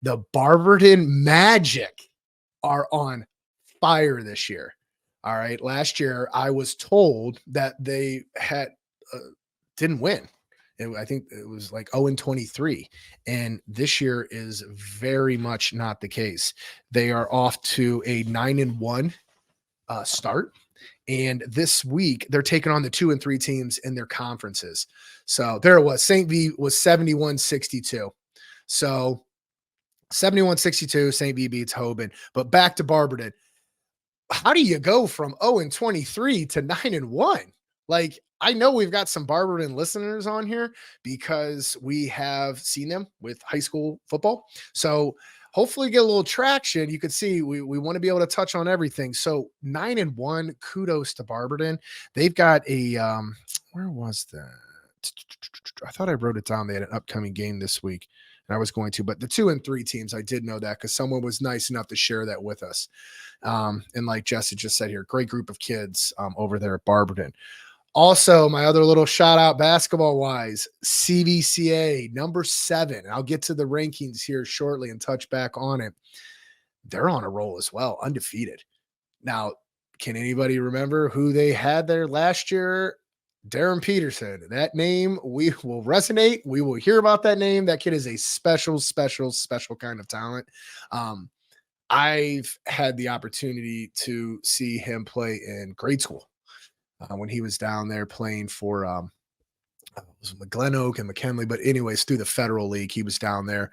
The Barberton Magic are on fire this year. All right. Last year, I was told that they had didn't win. I think it was like 0-23. And this year is very much not the case. They are off to a 9-1 start. And this week, they're taking on the 2 and 3 teams in their conferences. So there it was. St. V was 71-62. So 71-62, St. V beats Hoban. But back to Barberton. How do you go from 0-23 to 9-1? Like, I know we've got some Barberton listeners on here because we have seen them with high school football. So hopefully get a little traction. You could see we want to be able to touch on everything. So 9-1, kudos to Barberton. They've got a where was that? I thought I wrote it down. They had an upcoming game this week. And I was going to, but the 2 and 3 teams, I did know that because someone was nice enough to share that with us. And like Jesse just said here, great group of kids over there at Barberton. Also, my other little shout out basketball wise, CVCA number 7. I'll get to the rankings here shortly and touch back on it. They're on a roll as well, undefeated. Now, can anybody remember who they had there last year? Darren Peterson. That name we will resonate. We will hear about that name. That kid is a special kind of talent. I've had the opportunity to see him play in grade school when he was down there playing for it was Glen Oak and McKinley. But anyways, through the Federal League, he was down there.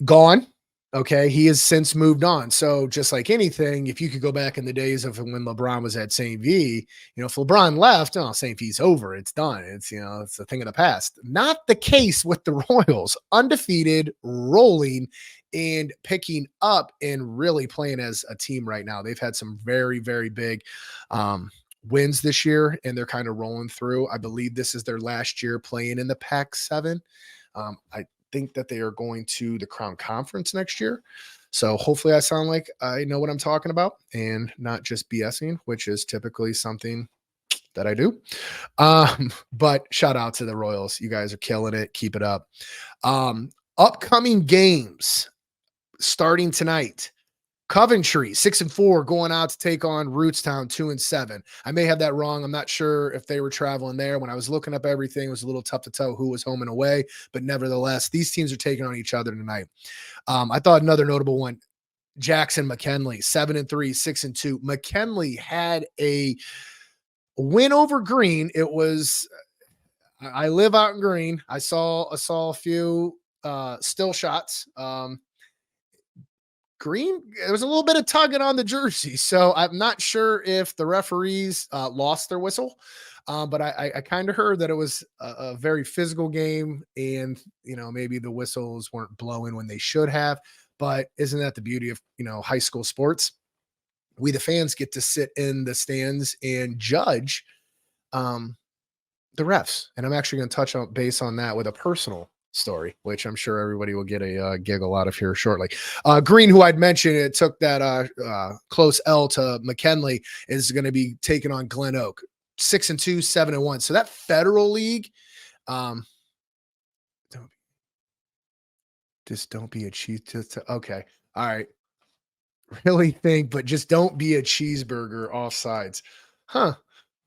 Gone. Okay, he has since moved on. So just like anything, if you could go back in the days of when LeBron was at St. V, if LeBron left, St. V's over. It's done. It's a thing of the past. Not the case with the Royals. Undefeated, rolling, and picking up and really playing as a team right now. They've had some very, very big wins this year, and they're kind of rolling through. I believe this is their last year playing in the Pac-7. I think that they are going to the Crown Conference next year. So hopefully I sound like I know what I'm talking about and not just BSing, which is typically something that I do. But shout out to the Royals. You guys are killing it. Keep it up. Upcoming games starting tonight. Coventry 6-4 going out to take on Rootstown 2-7. I may have that wrong. I'm not sure if they were traveling there. When I was looking up everything, it was a little tough to tell who was home and away, but nevertheless, these teams are taking on each other tonight. I thought another notable one, Jackson McKinley 7-3, 6-2. McKinley had a win over Green. It was, I live out in Green. I saw a few still shots. Green, there was a little bit of tugging on the jersey. So I'm not sure if the referees lost their whistle, but I kind of heard that it was a very physical game and, maybe the whistles weren't blowing when they should have. But isn't that the beauty of, high school sports? We, the fans, get to sit in the stands and judge the refs. And I'm actually going to touch on base on that with a personal story, which I'm sure everybody will get a giggle out of here shortly. Green, who I'd mentioned, it took that close L to McKinley, is going to be taking on Glen Oak 6-2, 7-1. So that Federal League, don't be a cheese. Okay. All right. Really think, but just don't be a cheeseburger off sides. Huh.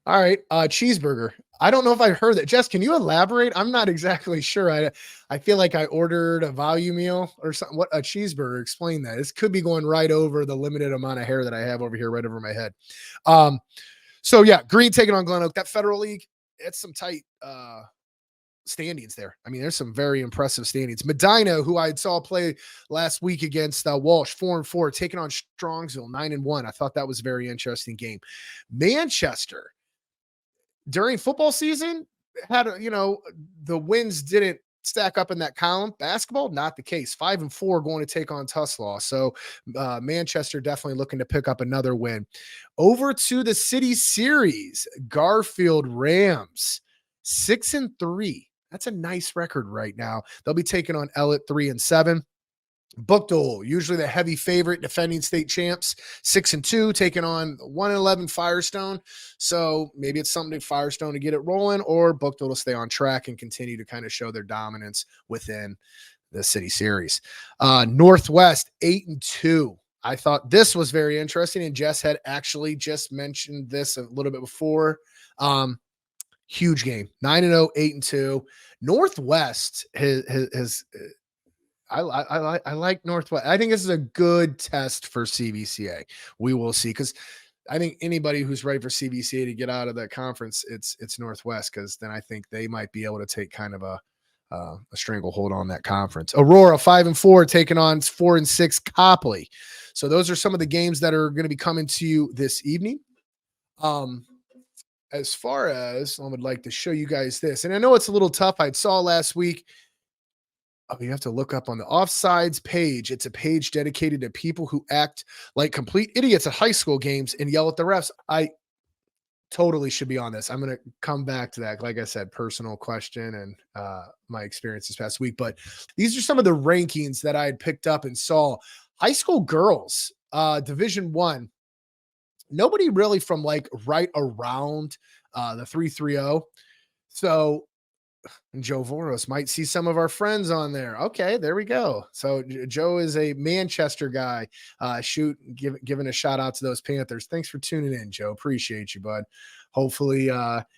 All right. Cheeseburger. I don't know if I heard that. Jess, can you elaborate? I'm not exactly sure. I feel like I ordered a value meal or something. What a cheeseburger? Explain that. This could be going right over the limited amount of hair that I have over here, right over my head. So yeah, Green taking on Glen Oak. That Federal League, it's some tight standings there. I mean, there's some very impressive standings. Medina, who I saw play last week against Walsh, 4-4, taking on Strongsville, 9-1. I thought that was a very interesting game. Manchester, during football season, had the wins didn't stack up in that column. Basketball, not the case. 5-4 going to take on Tuslaw. So Manchester definitely looking to pick up another win. Over to the City Series, Garfield Rams, 6-3. That's a nice record right now. They'll be taking on Ellett 3-7. Bookdole, usually the heavy favorite, defending state champs, 6-2, taking on 1-11 Firestone. So maybe it's something to Firestone to get it rolling, or Bookdole to stay on track and continue to kind of show their dominance within the city series. Northwest 8-2. I thought this was very interesting, and Jess had actually just mentioned this a little bit before. Huge game, 9-0, 8-2. Northwest has I like Northwest. I think this is a good test for CVCA. We will see, because I think anybody who's ready for CVCA to get out of that conference, it's Northwest, because then I think they might be able to take kind of a stranglehold on that conference. Aurora 5-4 taking on 4-6 Copley. So those are some of the games that are going to be coming to you this evening. As far as I would like to show you guys this, and I know it's a little tough. I saw last week. Oh, you have to look up on the offsides page. It's a page dedicated to people who act like complete idiots at high school games and yell at the refs. I totally should be on this. I'm going to come back to that. Like I said, personal question and my experience this past week. But these are some of the rankings that I had picked up and saw. High school girls, Division I. Nobody really from like right around the 330. So Joe Voros might see some of our friends on there. Okay, there we go. So Joe is a Manchester guy. Giving a shout out to those Panthers. Thanks for tuning in, Joe. Appreciate you, bud. Hopefully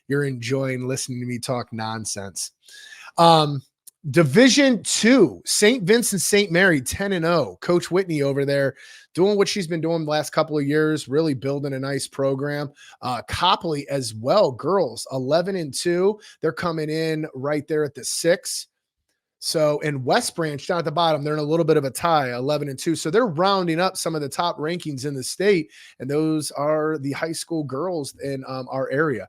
you're enjoying listening to me talk nonsense. Division II, St. Vincent St. Mary 10-0. Coach Whitney over there doing what she's been doing the last couple of years, really building a nice program. Copley as well, girls 11-2. They're coming in right there at the 6. So, and West Branch down at the bottom, they're in a little bit of a tie, 11-2. So they're rounding up some of the top rankings in the state, and those are the high school girls in our area.